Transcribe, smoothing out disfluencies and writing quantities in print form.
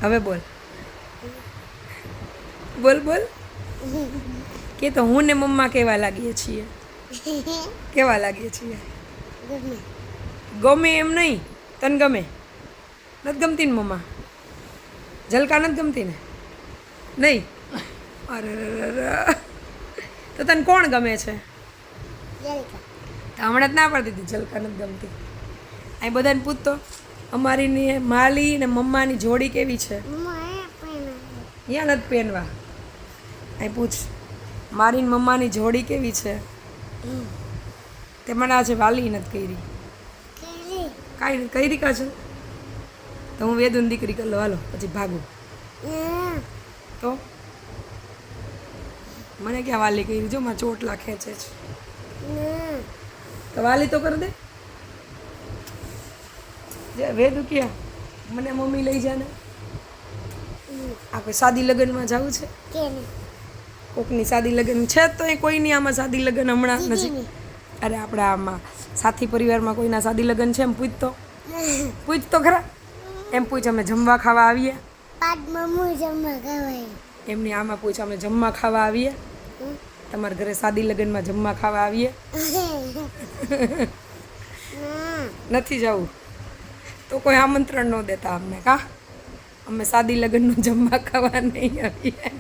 હવે બોલ બોલ બોલ કે તો હું ને મમ્મા કેવા લાગીએ છીએ? કેવા લાગીએ છીએ? ગમે એમ નહીં, તને ગમે? નથી ગમતી ને મમ્મા? જલકા નથી ગમતી ને? નહીં? અરે તો તને કોણ ગમે છે? તો હમણાં જ ના પાડતી હતી જલકા નથી ગમતી. અહીં બધાને પૂછતો અમારી ને માલી ને મમ્માની જોડી કેવી છે? અહીંયા નથી પહેરવા. અહીં પૂછ મારી ને મમ્માની જોડી કેવી છે? તે મને આજે વાલી નથી કરી. કાંઈ નથી કરી કા છે? તો હું વેદુની દીકરી કરી લો, હાલો પછી ભાગું. તો મને ક્યાં વાલી કરી? જો મારા ચોટલા ખેંચે છે. તો વાલી તો કરી દે. વેદુ ક્યાં? મને મમ્મી લઈ જાને. આપણે સાદી લગ્નમાં જવું છે? કોકની સાદી લગ્ન છે તો એ કોઈની આમાં સાદી લગ્ન હમણાં નથી. અરે આપણા આમાં સાથી પરિવારમાં કોઈના સાદી લગ્ન છે એમ પૂછ તો ખરા. એમ પૂછ અમે જમવા ખાવા આવીએ. એમની આમાં પૂછ અમે જમવા ખાવા આવીએ. તમારા ઘરે સાદી લગ્નમાં જમવા ખાવા આવીએ. નથી જવું તો કોઈ આમંત્રણ ન દેતા અમને કા? અમે સાદી લગ્નનું જમવા ખાવા નહીં આવીએ.